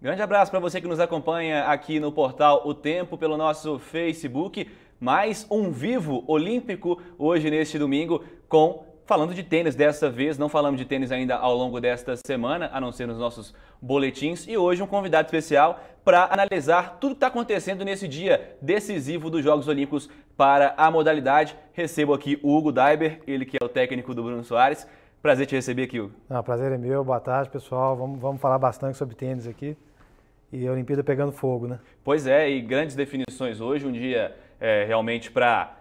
Grande abraço para você que nos acompanha aqui no portal O Tempo, pelo nosso Facebook. Mais um Vivo Olímpico hoje neste domingo falando de tênis dessa vez. Não falamos de tênis ainda ao longo desta semana, a não ser nos nossos boletins. E hoje um convidado especial para analisar tudo que está acontecendo nesse dia decisivo dos Jogos Olímpicos para a modalidade. Recebo aqui o Hugo Daiber, ele que é o técnico do Bruno Soares. Prazer te receber aqui, Hugo. Prazer é meu, boa tarde, pessoal. Vamos falar bastante sobre tênis aqui. E a Olimpíada pegando fogo, né? Pois é, e grandes definições hoje, um dia realmente para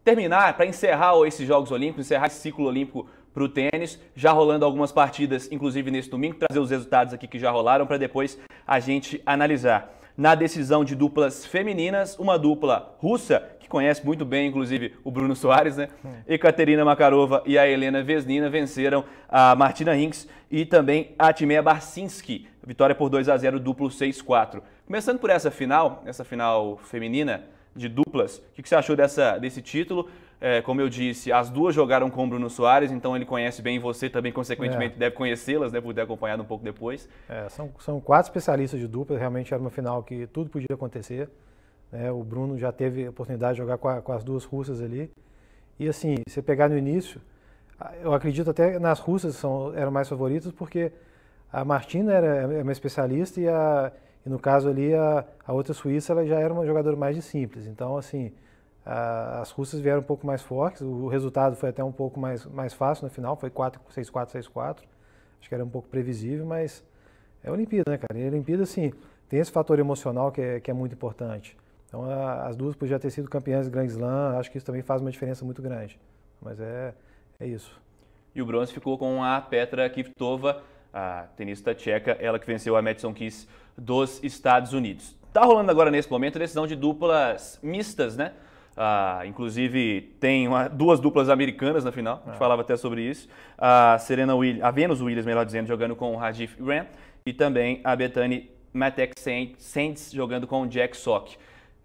terminar, para encerrar esses Jogos Olímpicos, encerrar esse ciclo olímpico para o tênis, já rolando algumas partidas, inclusive nesse domingo, trazer os resultados aqui que já rolaram para depois a gente analisar. Na decisão de duplas femininas, uma dupla russa, que conhece muito bem, inclusive, o Bruno Soares, né? Ekaterina Makarova e a Elena Vesnina venceram a Martina Hingis e também a Timea Barsinski. Vitória por 2-0, duplo 6-4. Começando por essa final feminina de duplas, o que você achou desse título? Como eu disse, as duas jogaram com o Bruno Soares, então ele conhece bem, você também, consequentemente, deve conhecê-las, né, por ter acompanhado um pouco depois. São 4 especialistas de dupla, realmente era uma final que tudo podia acontecer. O Bruno já teve a oportunidade de jogar com as duas russas ali. E assim, você pegar no início, eu acredito até nas russas eram mais favoritas, porque a Martina é uma especialista e no caso ali a outra suíça ela já era uma jogadora mais de simples. Então assim, as russas vieram um pouco mais fortes, o resultado foi até um pouco mais fácil no final, foi 6-4, 6-4. Acho que era um pouco previsível, mas é Olimpíada, né, cara? E a Olimpíada, assim, tem esse fator emocional que é muito importante. Então as duas podiam ter sido campeãs de Grand Slam, acho que isso também faz uma diferença muito grande. Mas é isso. E o bronze ficou com a Petra Kvitova, a tenista tcheca, ela que venceu a Madison Keys dos Estados Unidos. Tá rolando agora nesse momento a decisão de duplas mistas, né? Inclusive tem duas duplas americanas na final, a gente falava até sobre isso. A Venus Williams, melhor dizendo, jogando com o Rajiv Ram e também a Bethany Mattek-Sands jogando com o Jack Sock.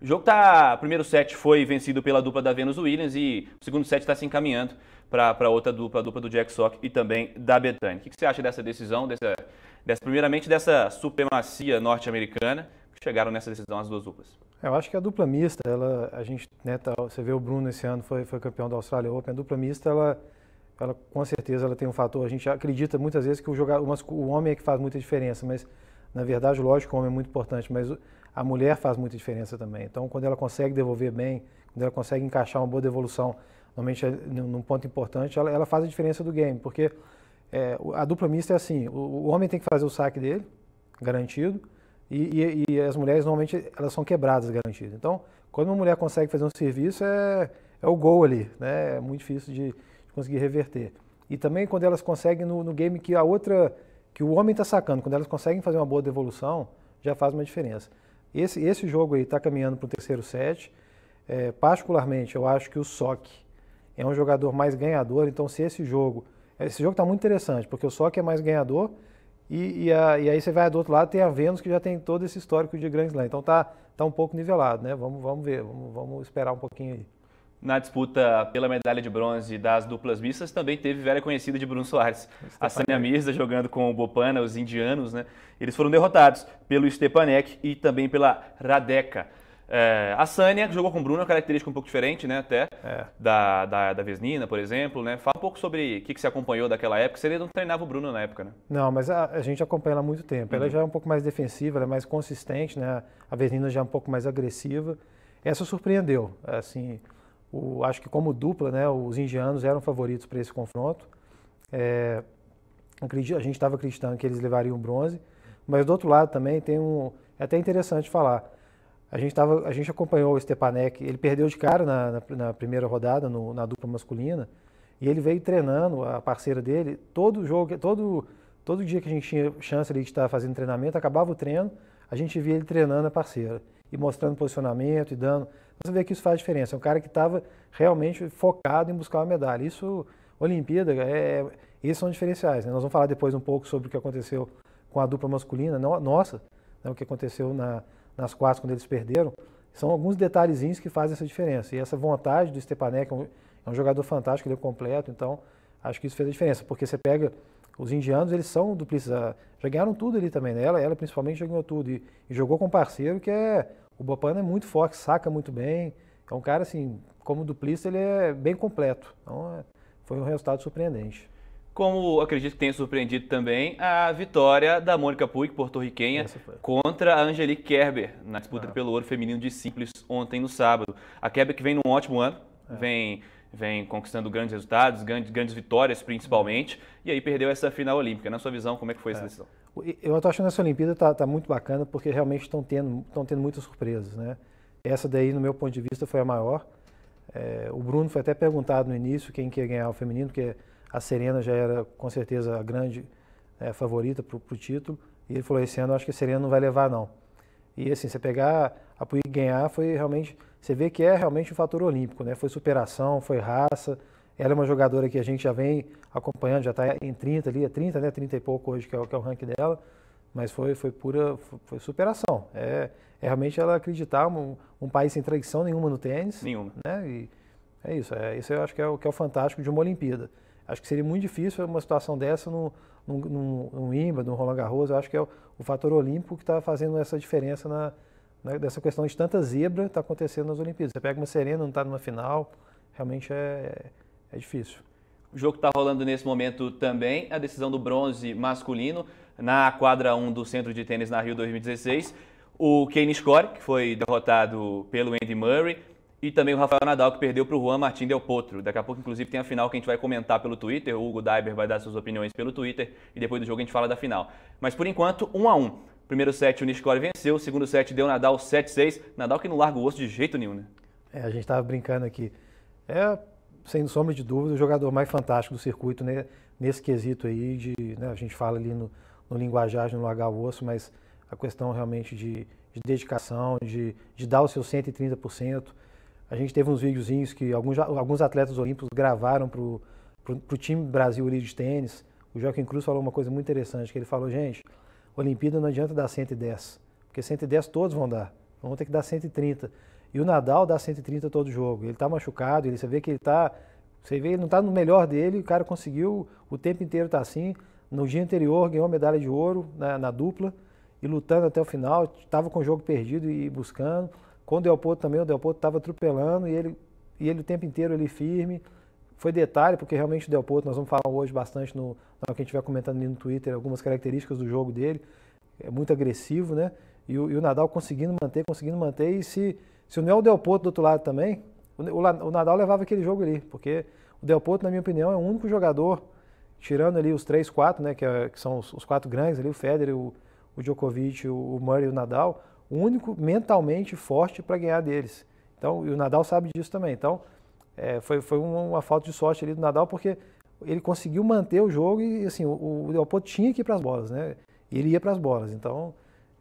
O primeiro set foi vencido pela dupla da Venus Williams e o segundo set está se encaminhando para outra dupla, a dupla do Jack Sock e também da Bethany. O que você acha dessa decisão, primeiramente dessa supremacia norte-americana, que chegaram nessa decisão as duas duplas? Eu acho que a dupla mista, você vê o Bruno esse ano, foi campeão da Australia Open, a dupla mista, ela com certeza ela tem um fator, a gente acredita muitas vezes que o homem é que faz muita diferença, mas na verdade, lógico, o homem é muito importante, mas a mulher faz muita diferença também. Então, quando ela consegue devolver bem, quando ela consegue encaixar uma boa devolução, normalmente num ponto importante, ela faz a diferença do game, porque a dupla mista é assim, o homem tem que fazer o saque dele, garantido, e as mulheres normalmente elas são quebradas, garantidas. Então, quando uma mulher consegue fazer um serviço, é o gol ali, né? É muito difícil de conseguir reverter. E também quando elas conseguem no game que o homem está sacando, quando elas conseguem fazer uma boa devolução, já faz uma diferença. Esse jogo aí está caminhando para o terceiro set. Particularmente, eu acho que o Sock é um jogador mais ganhador, então se esse jogo está muito interessante, porque o Sock é mais ganhador e aí você vai do outro lado, tem a Venus que já tem todo esse histórico de Grand Slam, então tá um pouco nivelado, né? Vamos ver, vamos esperar um pouquinho aí. Na disputa pela medalha de bronze das duplas mistas também teve velha conhecida de Bruno Soares. A Sania Mirza jogando com o Bopana, os indianos, né? Eles foram derrotados pelo Stepanek e também pela Radeka. A Sania jogou com o Bruno, uma característica um pouco diferente, né? Até da Vesnina, por exemplo, né? Fala um pouco sobre o que você acompanhou daquela época. Você não treinava o Bruno na época, né? Não, mas a gente acompanha ela há muito tempo. Ela já é um pouco mais defensiva, ela é mais consistente, né? A Vesnina já é um pouco mais agressiva. Essa surpreendeu, assim. Acho que como dupla, né, os indianos eram favoritos para esse confronto. A gente estava acreditando que eles levariam o bronze, mas do outro lado também é até interessante falar. A gente acompanhou o Stepanek, ele perdeu de cara na primeira rodada, na dupla masculina, e ele veio treinando, a parceira dele, todo dia que a gente tinha chance de estar fazendo treinamento, acabava o treino, a gente via ele treinando a parceira, e mostrando posicionamento e dando. Você vê que isso faz diferença. É um cara que estava realmente focado em buscar uma medalha. Isso, Olimpíada, esses são diferenciais, né? Nós vamos falar depois um pouco sobre o que aconteceu com a dupla masculina, nossa, né? O que aconteceu nas quartas quando eles perderam. São alguns detalhezinhos que fazem essa diferença. E essa vontade do Stepanek é um jogador fantástico, ele é completo, então acho que isso fez a diferença. Porque você pega Os indianos, eles são duplistas, já ganharam tudo ali também, né? Ela principalmente já ganhou tudo e jogou com um parceiro que o Bopanna é muito forte, saca muito bem, é um cara assim, como duplista ele é bem completo, então foi um resultado surpreendente. Como acredito que tenha surpreendido também a vitória da Mônica Puig, porto-riquenha, contra a Angelique Kerber, na disputa pelo ouro feminino de simples ontem no sábado. A Kerber que vem num ótimo ano, vem conquistando grandes resultados, grandes vitórias principalmente, e aí perdeu essa final olímpica. Na sua visão, como é que foi essa decisão? Eu estou achando essa Olimpíada tá muito bacana, porque realmente estão tendo muitas surpresas, né? Essa daí, no meu ponto de vista, foi a maior. O Bruno foi até perguntado no início quem quer ganhar o feminino, porque a Serena já era, com certeza, a grande favorita para o título. E ele falou, esse ano eu acho que a Serena não vai levar, não. E assim, você pegar a Puig ganhar, foi realmente... Você vê que é realmente um fator olímpico, né? Foi superação, foi raça. Ela é uma jogadora que a gente já vem acompanhando, já está em 30 ali, 30, né? 30 e pouco hoje, que é o ranking dela. Mas foi superação. É realmente ela acreditar, um país sem tradição nenhuma no tênis. Nenhuma. Né? E é isso. Isso eu acho que é o fantástico de uma Olimpíada. Acho que seria muito difícil uma situação dessa no Wimbledon, no Roland Garros. Eu acho que é o fator olímpico que está fazendo essa diferença dessa questão de tanta zebra está acontecendo nas Olimpíadas. Você pega uma Serena, não está numa final, realmente é difícil. O jogo que está rolando nesse momento também, a decisão do bronze masculino na quadra 1 do Centro de Tênis na Rio 2016. O Kei Nishikori, que foi derrotado pelo Andy Murray, e também o Rafael Nadal, que perdeu para o Juan Martín Del Potro. Daqui a pouco, inclusive, tem a final que a gente vai comentar pelo Twitter. O Hugo Daiber vai dar suas opiniões pelo Twitter e depois do jogo a gente fala da final. Mas, por enquanto, 1-1. Primeiro set o Nishikori venceu, o segundo set deu Nadal 7-6. Nadal que não larga o osso de jeito nenhum, né? A gente estava brincando aqui. Sem sombra de dúvida, o jogador mais fantástico do circuito, né, nesse quesito aí, né, a gente fala ali no linguajar, no largar o osso, mas a questão realmente de dedicação, de dar o seu 130%. A gente teve uns videozinhos que alguns atletas olímpicos gravaram para o time Brasil ali de tênis. O Joaquim Cruz falou uma coisa muito interessante, que ele falou, gente, Olimpíada não adianta dar 110, porque 110 todos vão dar, vão ter que dar 130. E o Nadal dá 130 todo jogo, ele está machucado, você vê que ele não está no melhor dele, o cara conseguiu, o tempo inteiro está assim. No dia anterior ganhou a medalha de ouro na dupla e lutando até o final, estava com o jogo perdido e buscando. Com o Del Potro também, o Del Potro estava atropelando e ele o tempo inteiro ali firme. Foi detalhe, porque realmente o Del Potro, nós vamos falar hoje bastante na hora que a gente estiver comentando ali no Twitter, algumas características do jogo dele. É muito agressivo, né? E o Nadal conseguindo manter. E se não é o Del Potro do outro lado também, o Nadal levava aquele jogo ali, porque o Del Potro, na minha opinião, é o único jogador, tirando ali os 3, 4, né, que são os 4 grandes ali, o Federer, o Djokovic, o Murray e o Nadal, o único mentalmente forte para ganhar deles. Então, e o Nadal sabe disso também. Então, foi uma falta de sorte ali do Nadal, porque ele conseguiu manter o jogo e assim, o Del Potro tinha que ir para as bolas, né? E ele ia para as bolas. Então,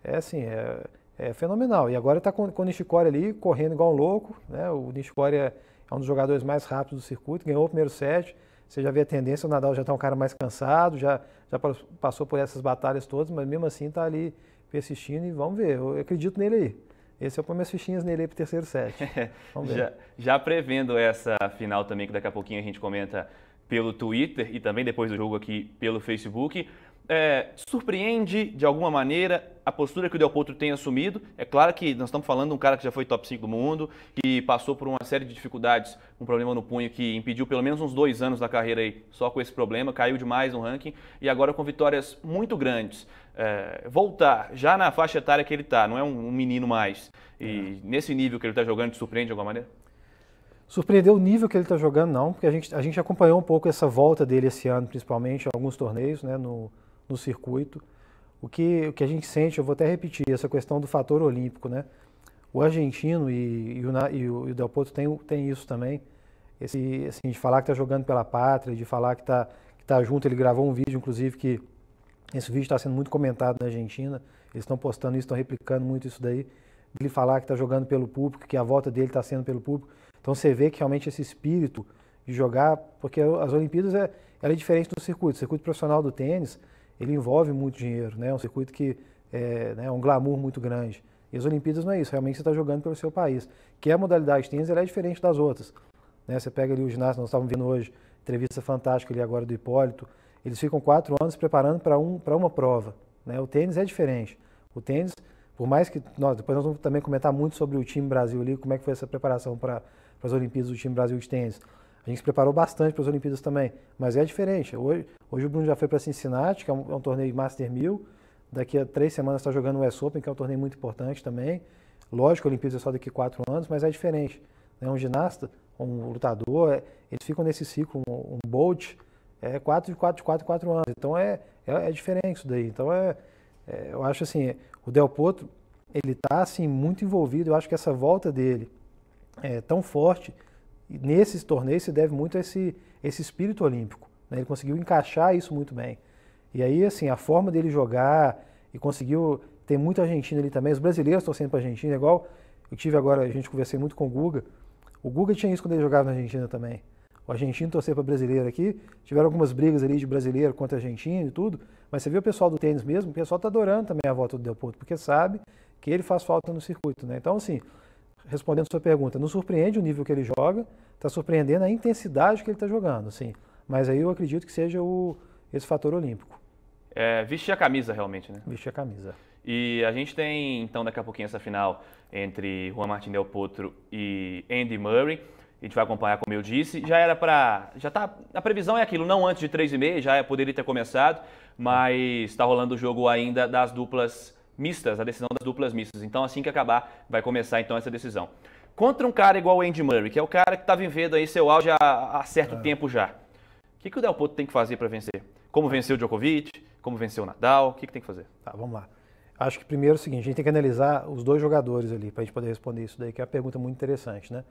é fenomenal. E agora está com o Nishikori ali, correndo igual um louco, né? O Nishikori é um dos jogadores mais rápidos do circuito, ganhou o primeiro set. Você já vê a tendência, o Nadal já está um cara mais cansado, já passou por essas batalhas todas, mas mesmo assim está ali persistindo e vamos ver. Eu acredito nele aí. Esse eu ponho minhas fichinhas nele aí pro terceiro set. Vamos ver. Já prevendo essa final também, que daqui a pouquinho a gente comenta pelo Twitter e também depois do jogo aqui pelo Facebook. Surpreende de alguma maneira a postura que o Del Potro tem assumido? É claro que nós estamos falando de um cara que já foi top 5 do mundo, que passou por uma série de dificuldades, um problema no punho que impediu pelo menos uns 2 anos da carreira aí só com esse problema, caiu demais no ranking e agora com vitórias muito grandes. Voltar já na faixa etária que ele está, não é um menino mais, e nesse nível que ele está jogando, te surpreende de alguma maneira? Surpreendeu o nível que ele está jogando, não, porque a gente acompanhou um pouco essa volta dele esse ano, principalmente em alguns torneios, né, no circuito. O que a gente sente, eu vou até repetir, essa questão do fator olímpico, né? O argentino e o Del Potro tem isso também, assim, de falar que está jogando pela pátria, de falar que tá junto. Ele gravou um vídeo, inclusive, que esse vídeo está sendo muito comentado na Argentina, eles estão postando isso, estão replicando muito isso daí, ele falar que está jogando pelo público, que a volta dele está sendo pelo público. Então você vê que realmente esse espírito de jogar, porque as Olimpíadas ela é diferente do circuito. O circuito profissional do tênis, ele envolve muito dinheiro, né? É um circuito que é um glamour muito grande. E as Olimpíadas não é isso, realmente você está jogando pelo seu país. Que a modalidade de tênis ela é diferente das outras. Né? Você pega ali o ginasta, nós estávamos vendo hoje, entrevista fantástica ali agora do Hipólito, eles ficam 4 anos se preparando para uma prova, né? O tênis é diferente. O tênis, por mais que depois nós vamos também comentar muito sobre o time Brasil ali, como é que foi essa preparação para as Olimpíadas do time Brasil de tênis. A gente se preparou bastante para as Olimpíadas também, mas é diferente. Hoje o Bruno já foi para Cincinnati, que é um torneio Master 1000. Daqui a 3 semanas está jogando o US Open, que é um torneio muito importante também. Lógico, a Olimpíadas é só daqui a 4 anos, mas é diferente. Um ginasta, um lutador, eles ficam nesse ciclo, um Bolt, 4 anos. Então é diferente isso daí. Então eu acho assim, o Del Potro, ele está assim, muito envolvido. Eu acho que essa volta dele é tão forte. E nesses torneios se deve muito a esse espírito olímpico, né? Ele conseguiu encaixar isso muito bem. E aí, assim, a forma dele jogar e conseguiu ter muito argentino ali também. Os brasileiros torcendo para a Argentina, igual eu tive agora, a gente conversei muito com o Guga. O Guga tinha isso quando ele jogava na Argentina também. O argentino torcer para brasileiro aqui. Tiveram algumas brigas ali de brasileiro contra argentino e tudo. Mas você vê o pessoal do tênis mesmo, o pessoal está adorando também a volta do Del Potro, porque sabe que ele faz falta no circuito, né? Então, assim, respondendo a sua pergunta, não surpreende o nível que ele joga, está surpreendendo a intensidade que ele está jogando, assim. Mas aí eu acredito que seja esse fator olímpico. Vestir a camisa realmente, né? Vestir a camisa. E a gente tem, então, daqui a pouquinho essa final entre Juan Martín Del Potro e Andy Murray. A gente vai acompanhar, como eu disse. A previsão é aquilo, não antes de 3h30, já poderia ter começado, mas está rolando o jogo ainda das duplas mistas, a decisão das duplas mistas. Então, assim que acabar, vai começar então essa decisão. Contra um cara igual o Andy Murray, que é o cara que está vivendo aí seu auge há certo tempo já. O que o Del Potro tem que fazer para vencer? Como venceu o Djokovic? Como venceu o Nadal? O que tem que fazer? Tá, vamos lá. Acho que primeiro é o seguinte, a gente tem que analisar os dois jogadores ali, para a gente poder responder isso daí, que é uma pergunta muito interessante, né?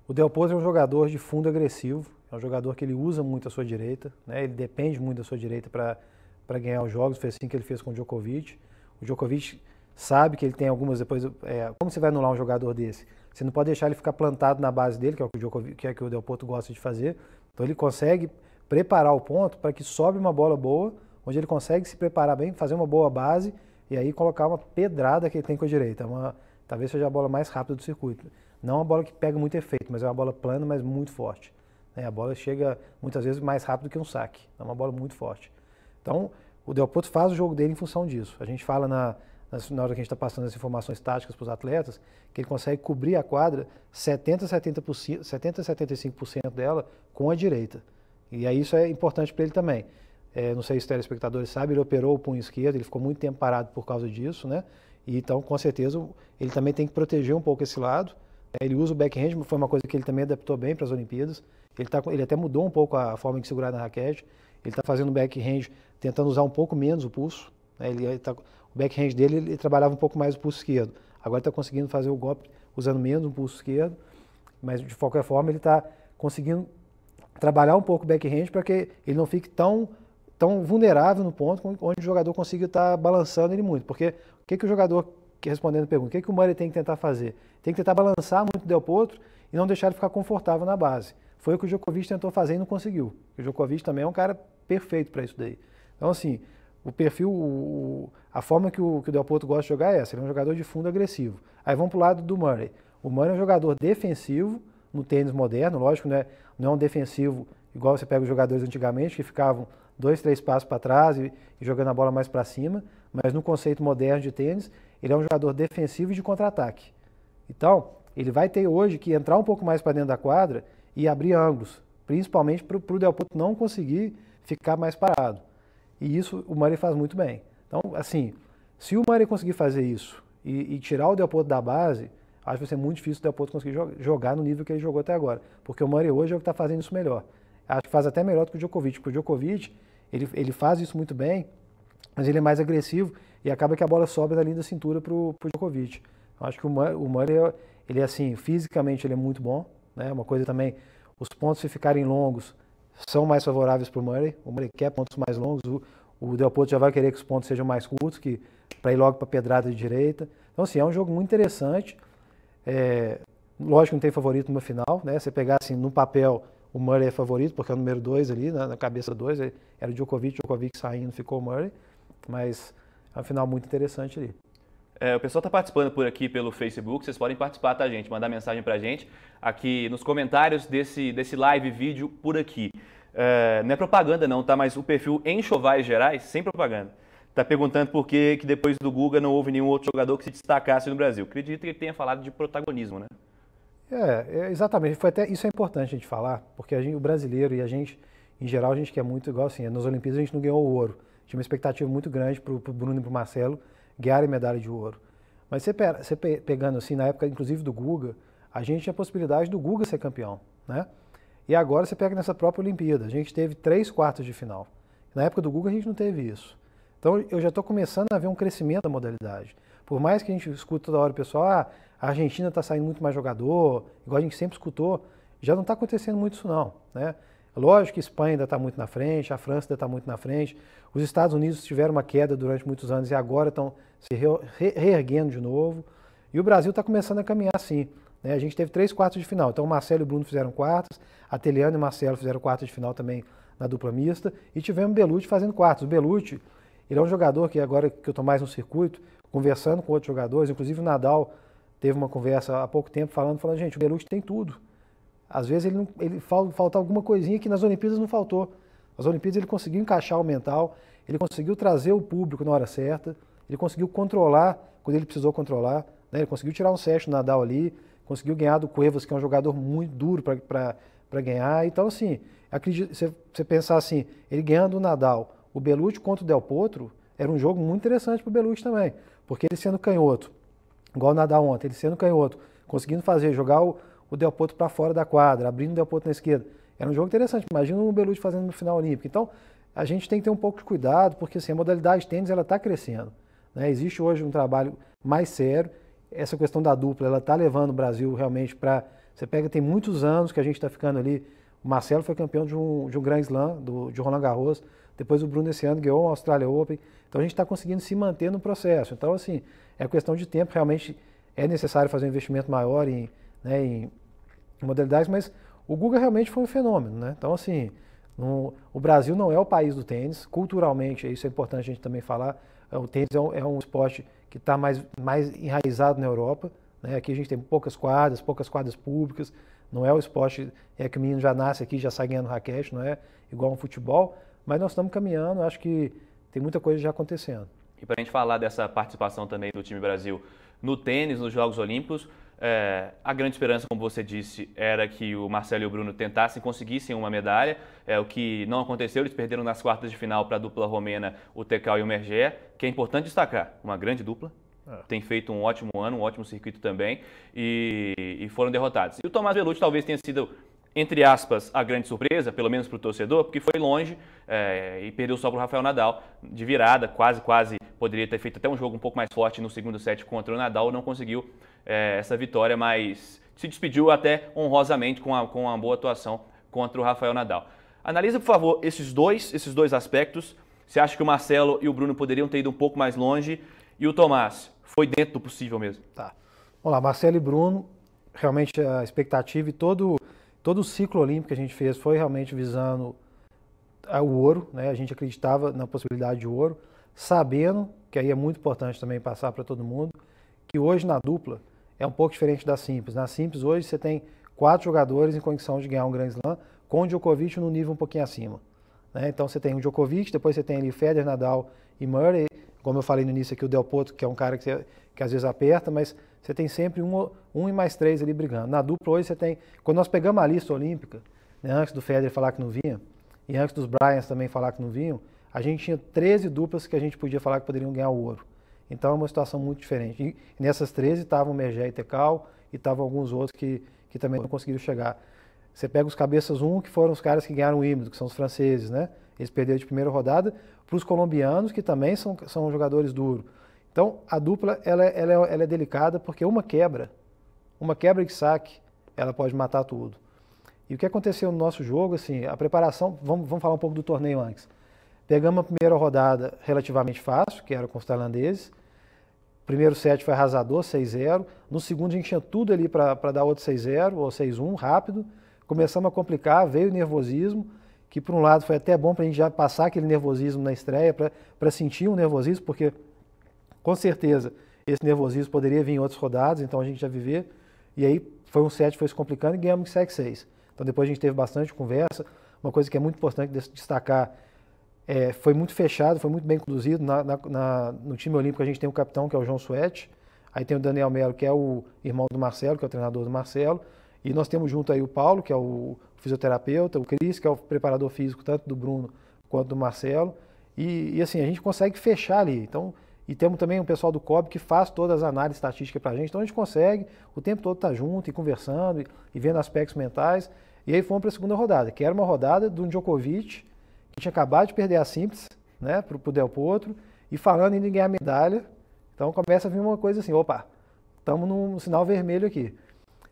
O Del Potro é um jogador de fundo agressivo, é um jogador que ele usa muito a sua direita, né? Ele depende muito da sua direita para ganhar os jogos, foi assim que ele fez com o Djokovic. O Djokovic sabe que ele tem algumas, como você vai anular um jogador desse? Você não pode deixar ele ficar plantado na base dele, que é o que o Djokovic, que é o que o Del Potro gosta de fazer. Então ele consegue preparar o ponto para que sobe uma bola boa, onde ele consegue se preparar bem, fazer uma boa base e aí colocar uma pedrada que ele tem com a direita. Talvez seja a bola mais rápida do circuito. Não uma bola que pega muito efeito, mas é uma bola plana, mas muito forte. A bola chega muitas vezes mais rápido que um saque. É uma bola muito forte. Então, o Del Potro faz o jogo dele em função disso. A gente fala na hora que a gente está passando as informações táticas para os atletas, que ele consegue cobrir a quadra 70-75% dela com a direita. E aí isso é importante para ele também. Não sei se os telespectadores sabem, ele operou o punho esquerdo, ele ficou muito tempo parado por causa disso, né? E então, com certeza, ele também tem que proteger um pouco esse lado. Ele usa o backhand, foi uma coisa que ele também adaptou bem para as Olimpíadas. Ele até mudou um pouco a forma de segurar na raquete. Ele está fazendo o backhand, tentando usar um pouco menos o pulso. O backhand dele, ele trabalhava um pouco mais o pulso esquerdo. Agora está conseguindo fazer o golpe usando menos o pulso esquerdo. Mas, de qualquer forma, ele está conseguindo trabalhar um pouco o backhand para que ele não fique tão vulnerável no ponto onde o jogador consiga estar balançando ele muito. Porque o que o jogador, respondendo a pergunta, o que o Murray tem que tentar fazer? Tem que tentar balançar muito o Del Potro e não deixar ele ficar confortável na base. Foi o que o Djokovic tentou fazer e não conseguiu. O Djokovic também é um cara perfeito para isso daí. Então, assim, o perfil, a forma que o Del Potro gosta de jogar é essa. Ele é um jogador de fundo agressivo. Aí vamos para o lado do Murray. O Murray é um jogador defensivo no tênis moderno, lógico, né? Não é um defensivo igual você pega os jogadores antigamente, que ficavam 2, 3 passos para trás e jogando a bola mais para cima, mas no conceito moderno de tênis, ele é um jogador defensivo e de contra-ataque. Então, ele vai ter hoje que entrar um pouco mais para dentro da quadra e abrir ângulos, principalmente para o Del Potro não conseguir ficar mais parado. E isso o Murray faz muito bem. Então, assim, se o Murray conseguir fazer isso e tirar o Del Potro da base, acho que vai ser muito difícil o Del Potro conseguir jogar no nível que ele jogou até agora. Porque o Murray hoje é o que está fazendo isso melhor. Acho que faz até melhor do que o Djokovic, porque o Djokovic, ele faz isso muito bem, mas ele é mais agressivo e acaba que a bola sobe da linha da cintura para o Djokovic. Acho que o Murray, ele é assim, fisicamente ele é muito bom, né? Uma coisa também, os pontos se ficarem longos são mais favoráveis para o Murray quer pontos mais longos, o Del Potro já vai querer que os pontos sejam mais curtos, para ir logo para a pedrada de direita. Então, assim, é um jogo muito interessante. Lógico que não tem favorito no final, né? Você pegar assim, no papel, o Murray é favorito, porque é o número 2 ali, na cabeça 2, era o Djokovic saindo, ficou o Murray, mas é um final muito interessante ali. O pessoal está participando por aqui pelo Facebook, vocês podem participar, tá, gente? Mandar mensagem pra gente aqui nos comentários desse live vídeo por aqui. não é propaganda não, tá? Mas o perfil Enxovais Gerais, sem propaganda, tá perguntando por que depois do Guga não houve nenhum outro jogador que se destacasse no Brasil. Acredito que ele tenha falado de protagonismo, né? Exatamente. Isso é importante a gente falar, porque o brasileiro e a gente, em geral, a gente quer muito, igual assim, nas Olimpíadas a gente não ganhou o ouro. Tinha uma expectativa muito grande para o Bruno e para o Marcelo ganharem medalha de ouro. Mas você pegando assim, na época inclusive do Guga, a gente tinha a possibilidade do Guga ser campeão, né? E agora você pega nessa própria Olimpíada, a gente teve 3 quartos de final. Na época do Guga a gente não teve isso. Então eu já estou começando a ver um crescimento da modalidade. Por mais que a gente escute toda hora o pessoal, a Argentina está saindo muito mais jogador, igual a gente sempre escutou, já não está acontecendo muito isso não, né? Lógico que a Espanha ainda está muito na frente, a França ainda está muito na frente, os Estados Unidos tiveram uma queda durante muitos anos e agora estão se reerguendo de novo, e o Brasil está começando a caminhar sim, né? A gente teve 3 quartos de final, então o Marcelo e o Bruno fizeram quartos, a Teliane e o Marcelo fizeram quartos de final também na dupla mista, e tivemos o Belucci fazendo quartos. O Belucci, ele é um jogador que agora que eu estou mais no circuito, conversando com outros jogadores, inclusive o Nadal teve uma conversa há pouco tempo falando, gente, o Belucci tem tudo. Às vezes ele falta alguma coisinha que nas Olimpíadas não faltou. Nas Olimpíadas ele conseguiu encaixar o mental, ele conseguiu trazer o público na hora certa, ele conseguiu controlar quando ele precisou controlar, né? Ele conseguiu tirar um set do Nadal ali, conseguiu ganhar do Cuevas, que é um jogador muito duro para ganhar. Então, assim, acredito, você pensar assim, ele ganhando o Nadal, o Belucci contra o Del Potro, era um jogo muito interessante para o Belucci também, porque ele sendo canhoto, igual o Nadal ontem, ele sendo canhoto, conseguindo jogar o Del Potro para fora da quadra, abrindo o Del Potro na esquerda. Era um jogo interessante. Imagina o Belucci fazendo no final olímpico. Então, a gente tem que ter um pouco de cuidado, porque assim, a modalidade de tênis está crescendo, né? Existe hoje um trabalho mais sério. Essa questão da dupla, ela está levando o Brasil realmente para... Você pega, tem muitos anos que a gente está ficando ali. O Marcelo foi campeão de um Grand Slam, de Roland Garros. Depois o Bruno esse ano ganhou o Australia Open. Então a gente está conseguindo se manter no processo. Então, assim, é questão de tempo. Realmente é necessário fazer um investimento maior em modalidades, mas o Guga realmente foi um fenômeno, né? Então, assim, o Brasil não é o país do tênis, culturalmente, isso é importante a gente também falar, o tênis é um esporte que está mais enraizado na Europa, né? Aqui a gente tem poucas quadras públicas, não é o esporte que o menino já nasce aqui, já sai ganhando raquete, não é igual um futebol, mas nós estamos caminhando, acho que tem muita coisa já acontecendo. E para a gente falar dessa participação também do time Brasil no tênis, nos Jogos Olímpicos, a grande esperança, como você disse, era que o Marcelo e o Bruno conseguissem uma medalha, o que não aconteceu, eles perderam nas quartas de final para a dupla romena, o Tecau e o Merger, que é importante destacar, uma grande dupla, tem feito um ótimo ano, um ótimo circuito também, e foram derrotados. E o Tomás Belucci talvez tenha sido, entre aspas, a grande surpresa, pelo menos para o torcedor, porque foi longe e perdeu só para o Rafael Nadal, de virada, quase, poderia ter feito até um jogo um pouco mais forte no segundo set contra o Nadal, não conseguiu essa vitória, mas se despediu até honrosamente com uma boa atuação contra o Rafael Nadal. Analisa, por favor, esses dois aspectos. Você acha que o Marcelo e o Bruno poderiam ter ido um pouco mais longe e o Tomás foi dentro do possível mesmo? Tá. Vamos lá, Marcelo e Bruno, realmente a expectativa e todo o ciclo olímpico que a gente fez foi realmente visando o ouro, né? A gente acreditava na possibilidade de ouro, sabendo, que aí é muito importante também passar para todo mundo, que hoje na dupla é um pouco diferente da simples. Na simples hoje você tem 4 jogadores em condição de ganhar um Grand Slam, com o Djokovic no nível um pouquinho acima, né? Então você tem o Djokovic, depois você tem ali Federer, Nadal e Murray, como eu falei no início aqui, o Del Potro, que é um cara que às vezes aperta, mas você tem sempre um e mais 3 ali brigando. Na dupla hoje você tem, quando nós pegamos a lista olímpica, né, antes do Federer falar que não vinha, e antes dos Bryans também falar que não vinham, a gente tinha 13 duplas que a gente podia falar que poderiam ganhar o ouro. Então é uma situação muito diferente. E nessas 13 estavam o Merger e Tecau, e estavam alguns outros que também não conseguiram chegar. Você pega os cabeças 1, que foram os caras que ganharam o Wimbledon, que são os franceses, né? Eles perderam de primeira rodada para os colombianos, que também são jogadores duros. Então a dupla ela é delicada porque uma quebra de saque, ela pode matar tudo. E o que aconteceu no nosso jogo, assim, a preparação, vamos falar um pouco do torneio antes. Pegamos a primeira rodada relativamente fácil, que era com os tailandeses. O primeiro set foi arrasador, 6-0. No segundo a gente tinha tudo ali para dar outro 6-0 ou 6-1, rápido. Começamos a complicar, veio o nervosismo, que por um lado foi até bom para a gente já passar aquele nervosismo na estreia, para sentir um nervosismo, porque com certeza esse nervosismo poderia vir em outras rodadas, então a gente já vivia. E aí foi um set, foi se complicando e ganhamos 7-6. Então depois a gente teve bastante conversa. uma coisa que é muito importante destacar, foi muito fechado, foi muito bem conduzido. No time olímpico a gente tem o capitão, que é o João Suete, aí tem o Daniel Melo, que é o irmão do Marcelo, que é o treinador do Marcelo, e nós temos junto aí o Paulo, que é o fisioterapeuta, o Cris, que é o preparador físico tanto do Bruno quanto do Marcelo, e assim, a gente consegue fechar ali. Então, e temos também o pessoal do COB que faz todas as análises estatísticas para a gente, então a gente consegue o tempo todo estar junto e conversando e vendo aspectos mentais. E aí fomos para a segunda rodada, que era uma rodada do Djokovic, que tinha acabado de perder a simples, né, para o Del Potro, e falando em ganhar medalha. Então começa a vir uma coisa assim, opa, estamos num sinal vermelho aqui.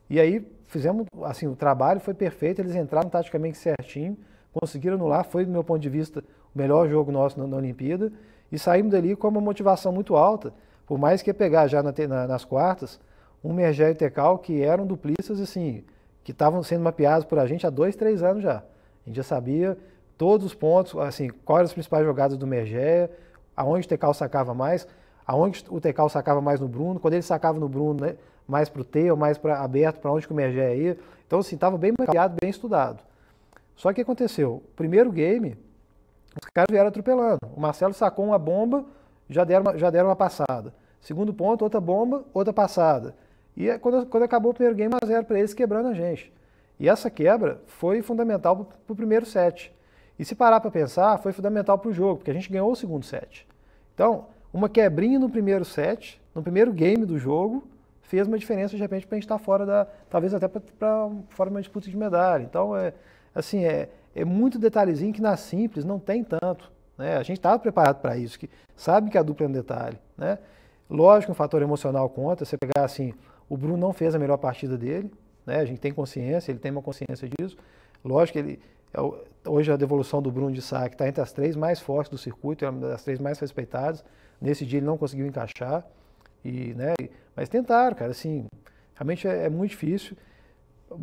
E aí fizemos, assim, o trabalho foi perfeito, eles entraram taticamente certinho, conseguiram anular, foi, do meu ponto de vista, o melhor jogo nosso na Olimpíada, e saímos dali com uma motivação muito alta, por mais que ia pegar já nas quartas, um Mergé e o Tecal, que eram duplistas, assim, que estavam sendo mapeados por a gente há 2, 3 anos já. A gente já sabia todos os pontos, assim, quais eram as principais jogadas do Mergé, aonde o Tecal sacava mais, aonde o Tecal sacava mais no Bruno, quando ele sacava no Bruno, né, mais para o T ou mais para aberto, para onde que o Mergé ia. Então, assim, estava bem mapeado, bem estudado. Só que o que aconteceu? O primeiro game, os caras vieram atropelando. O Marcelo sacou uma bomba, já deram uma passada. Segundo ponto, outra bomba, outra passada. E quando acabou o primeiro game, 1-0 para eles, quebrando a gente. E essa quebra foi fundamental para o primeiro set. E se parar para pensar, foi fundamental para o jogo, porque a gente ganhou o segundo set. Então, uma quebrinha no primeiro set, no primeiro game do jogo, fez uma diferença de repente para a gente estar fora talvez até para fora de uma disputa de medalha. Então, é muito detalhezinho que na simples não tem tanto, né? A gente estava preparado para isso, que sabe que a dupla é um detalhe, né? Lógico, um fator emocional conta. Você pegar assim, o Bruno não fez a melhor partida dele, né? A gente tem consciência, ele tem uma consciência disso. Lógico que hoje a devolução do Bruno de saque está entre as 3 mais fortes do circuito, é uma das 3 mais respeitadas. Nesse dia ele não conseguiu encaixar, né? Mas tentaram, cara, assim, realmente é muito difícil.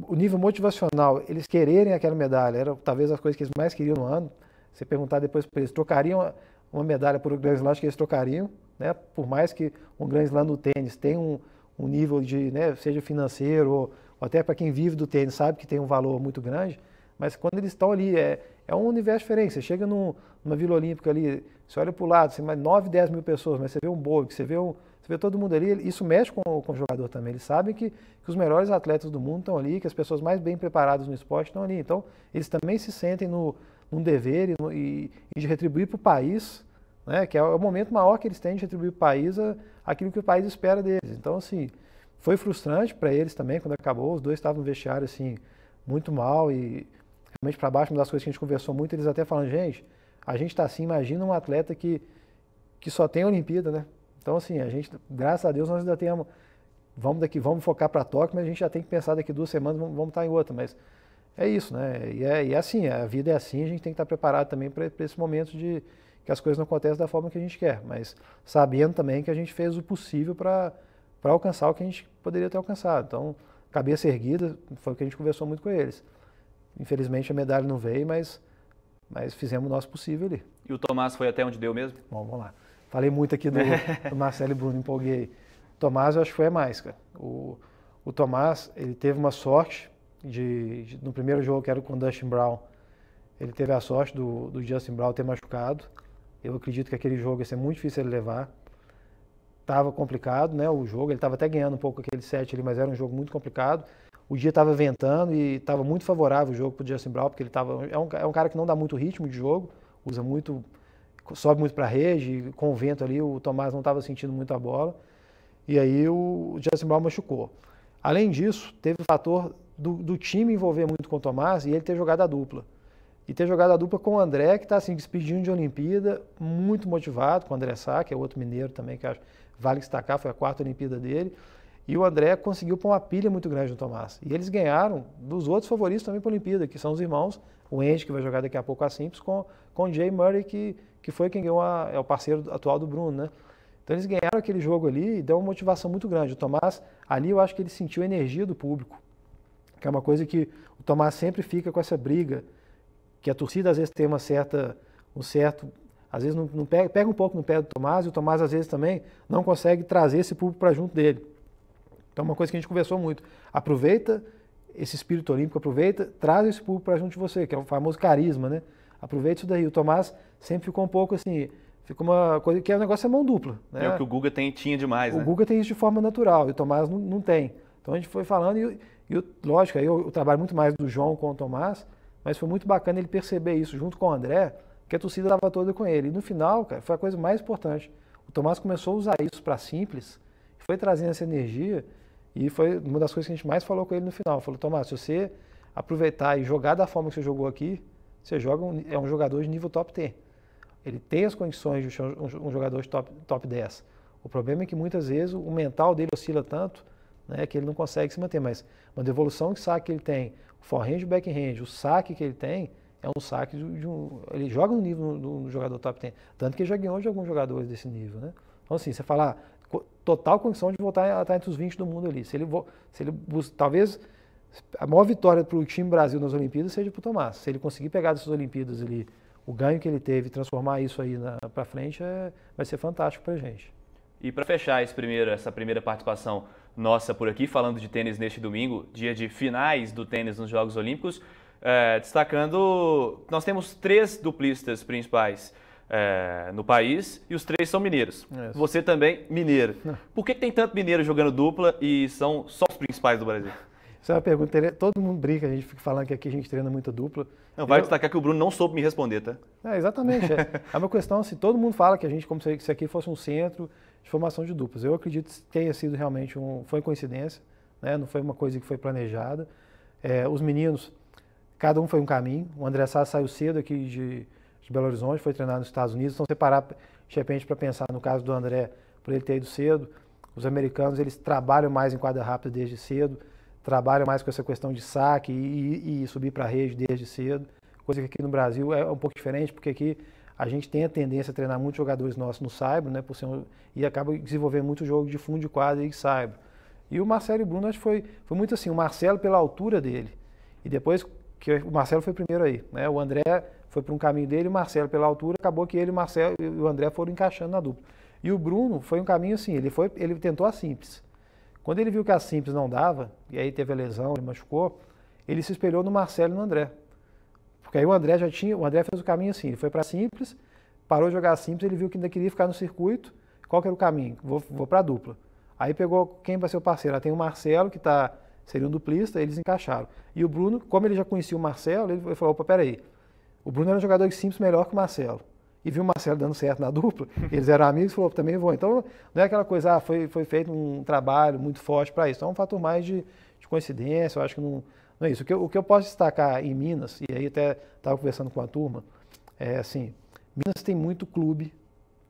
O nível motivacional, eles quererem aquela medalha, era talvez as coisas que eles mais queriam no ano. Você perguntar depois para eles, trocariam uma medalha por um Grand Slam, acho que eles trocariam, né? Por mais que um Grand Slam no tênis tenha um nível de, né, seja financeiro ou até para quem vive do tênis sabe que tem um valor muito grande, mas quando eles estão ali, é um universo diferente. Você chega numa Vila Olímpica ali, você olha para o lado, você mais 9, 10 mil pessoas, mas você vê um Bolt, você vê todo mundo ali, isso mexe com o jogador também. Eles sabem que os melhores atletas do mundo estão ali, que as pessoas mais bem preparadas no esporte estão ali. Então, eles também se sentem num dever e de retribuir para o país, né, que é o momento maior que eles têm de retribuir para o país aquilo que o país espera deles. Então, assim, foi frustrante para eles também quando acabou. Os dois estavam no vestiário, assim, muito mal e realmente para baixo. Uma das coisas que a gente conversou muito, eles até falam, gente, a gente está assim, imagina um atleta que só tem a Olimpíada, né? Então, assim, a gente, graças a Deus, nós ainda temos, vamos focar para Tóquio, mas a gente já tem que pensar daqui 2 semanas, vamos estar em outra. Mas é isso, né? E é assim, a vida é assim, a gente tem que estar preparado também para esse momento de que as coisas não acontecem da forma que a gente quer, mas sabendo também que a gente fez o possível para alcançar o que a gente poderia ter alcançado. Então, cabeça erguida, foi o que a gente conversou muito com eles. Infelizmente a medalha não veio, mas fizemos o nosso possível ali. E o Tomás foi até onde deu mesmo? Bom, vamos lá. Falei muito aqui do Marcelo e Bruno, empolguei. O Tomás eu acho que foi mais, cara. O Tomás, ele teve uma sorte no primeiro jogo, que era com o Dustin Brown, ele teve a sorte do Justin Brown ter machucado. Eu acredito que aquele jogo ia ser muito difícil ele levar. Estava complicado, né, o jogo, ele estava até ganhando um pouco aquele set ali, mas era um jogo muito complicado. O dia estava ventando e estava muito favorável o jogo para o Justin Brown, porque ele é um cara que não dá muito ritmo de jogo, sobe muito para a rede, com o vento ali, o Tomás não estava sentindo muito a bola, e aí o Justin Brown machucou. Além disso, teve o fator do time envolver muito com o Tomás e ele ter jogado a dupla. E ter jogado a dupla com o André, que está assim, despedindo de Olimpíada, muito motivado, com o André Sá, que é outro mineiro também, que acho vale destacar, foi a 4ª Olimpíada dele. E o André conseguiu pôr uma pilha muito grande no Tomás. E eles ganharam dos outros favoritos também para a Olimpíada, que são os irmãos, o Andy, que vai jogar daqui a pouco a simples, com o Jay Murray, que foi quem ganhou, é o parceiro atual do Bruno, né? Então eles ganharam aquele jogo ali e deu uma motivação muito grande. O Tomás, ali eu acho que ele sentiu a energia do público, que é uma coisa que o Tomás sempre fica com essa briga, que a torcida às vezes tem às vezes não pega um pouco no pé do Tomás, e o Tomás às vezes também não consegue trazer esse público para junto dele. Então é uma coisa que a gente conversou muito. Aproveita esse espírito olímpico, aproveita, traz esse público para junto de você, que é o famoso carisma, né? Aproveita isso daí. O Tomás sempre ficou um pouco assim, ficou uma coisa que o negócio é mão dupla, né? É o que o Guga tinha demais, né? O Guga tem isso de forma natural e o Tomás não tem. Então a gente foi falando e lógico, aí eu trabalho muito mais do João com o Tomás, mas foi muito bacana ele perceber isso junto com o André, que a torcida estava toda com ele. E no final, cara, foi a coisa mais importante. O Tomás começou a usar isso para Simples, foi trazendo essa energia e foi uma das coisas que a gente mais falou com ele no final. Falou, Tomás, se você aproveitar e jogar da forma que você jogou aqui, você é um jogador de nível top 10. Ele tem as condições de ser um jogador de top 10. O problema é que muitas vezes o mental dele oscila tanto, né, que ele não consegue se manter. Mas uma devolução de saque que ele tem, o forehand e o backhand, o saque que ele tem, é um saque ele joga no nível do jogador top 10. Tanto que ele já ganhou de alguns jogadores desse nível, né? Então assim, você fala, total condição de voltar a estar entre os 20 do mundo ali. Talvez a maior vitória para o time Brasil nas Olimpíadas seja para o Tomás. Se ele conseguir pegar dessas Olimpíadas ali, o ganho que ele teve e transformar isso aí para frente, vai ser fantástico para a gente. E para fechar essa primeira participação nossa por aqui, falando de tênis neste domingo, dia de finais do tênis nos Jogos Olímpicos, destacando, nós temos 3 duplistas principais no país e os 3 são mineiros. Isso. Você também mineiro. Por que tem tanto mineiro jogando dupla e são só os principais do Brasil? Essa é uma pergunta, todo mundo brinca, a gente fica falando que aqui a gente treina muita dupla. Não, vai destacar que o Bruno não soube me responder, tá? Exatamente. É uma questão, assim, todo mundo fala que a gente, como se isso aqui fosse um centro de formação de duplas. Eu acredito que tenha sido realmente foi coincidência, né? Não foi uma coisa que foi planejada. Os meninos, cada um foi um caminho. O André Sá saiu cedo aqui de Belo Horizonte, foi treinar nos Estados Unidos. Então, separar, de repente, para pensar no caso do André, por ele ter ido cedo, os americanos, eles trabalham mais em quadra rápida desde cedo, trabalham mais com essa questão de saque e subir para a rede desde cedo, coisa que aqui no Brasil é um pouco diferente, porque aqui a gente tem a tendência a treinar muitos jogadores nossos no saibro, né, e acaba desenvolvendo muito jogo de fundo de quadra e saibro. E o Marcelo e o Bruno, acho que foi muito assim, o Marcelo pela altura dele, e depois que o Marcelo foi primeiro aí, né, o André foi para um caminho dele, o Marcelo pela altura, acabou que ele, o Marcelo e o André foram encaixando na dupla. E o Bruno foi um caminho assim, ele tentou a simples. Quando ele viu que a simples não dava, e aí teve a lesão, ele machucou, ele se espelhou no Marcelo e no André. Porque aí o André fez o caminho assim, ele foi para simples, parou de jogar simples, ele viu que ainda queria ficar no circuito, qual que era o caminho? Vou para a dupla. Aí pegou quem vai ser o parceiro, tem o Marcelo, que seria um duplista, eles encaixaram. E o Bruno, como ele já conhecia o Marcelo, ele falou, opa, peraí, o Bruno era um jogador de simples melhor que o Marcelo. E viu o Marcelo dando certo na dupla, eles eram amigos e falou, também vou. Então, não é aquela coisa, foi feito um trabalho muito forte para isso. Então, é um fator mais de coincidência, eu acho que não é isso. O que eu posso destacar em Minas, e aí até estava conversando com a turma, assim, Minas tem muito clube,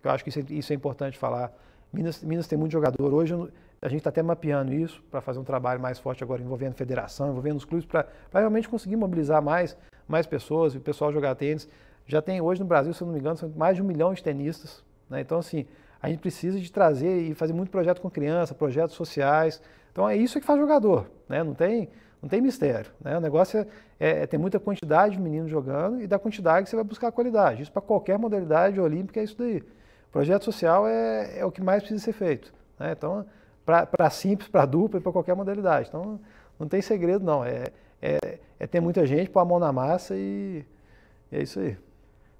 eu acho que isso é importante falar. Minas tem muito jogador. Hoje a gente está até mapeando isso para fazer um trabalho mais forte agora, envolvendo federação, envolvendo os clubes, para realmente conseguir mobilizar mais pessoas e o pessoal jogar tênis. Já tem hoje no Brasil, se eu não me engano, são mais de 1 milhão de tenistas, né? Então, assim, a gente precisa de trazer e fazer muito projeto com criança, projetos sociais. Então, é isso que faz jogador, né? Não tem mistério, né? O negócio é ter muita quantidade de meninos jogando e da quantidade que você vai buscar a qualidade. Isso para qualquer modalidade olímpica é isso daí. Projeto social é o que mais precisa ser feito, né? Então, para simples, para dupla e para qualquer modalidade. Então, não tem segredo, não. É ter muita gente, pôr a mão na massa e é isso aí.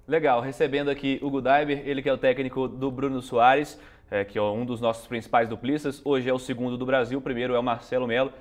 Legal, recebendo aqui o Hugo Daiber, ele que é o técnico do Bruno Soares, que é um dos nossos principais duplistas, hoje é o segundo do Brasil, o primeiro é o Marcelo Melo,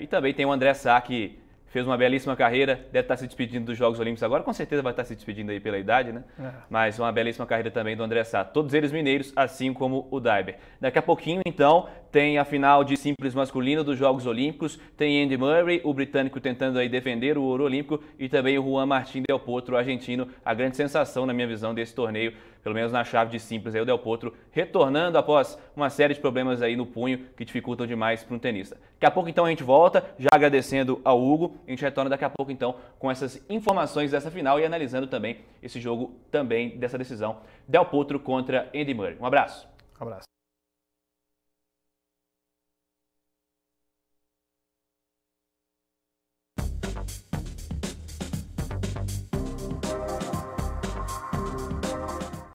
e também tem o André Sá, que fez uma belíssima carreira, deve estar se despedindo dos Jogos Olímpicos agora, com certeza vai estar se despedindo aí pela idade, né? Mas uma belíssima carreira também do André Sá, todos eles mineiros, assim como o Daiber. Daqui a pouquinho, então, tem a final de simples masculino dos Jogos Olímpicos, tem Andy Murray, o britânico tentando aí defender o ouro olímpico, e também o Juan Martín Del Potro, o argentino, a grande sensação, na minha visão, desse torneio, pelo menos na chave de simples, aí o Del Potro retornando após uma série de problemas aí no punho que dificultam demais para um tenista. Daqui a pouco, então, a gente volta, já agradecendo ao Hugo, a gente retorna daqui a pouco, então, com essas informações dessa final e analisando também esse jogo também dessa decisão, Del Potro contra Andy Murray. Um abraço. Um abraço.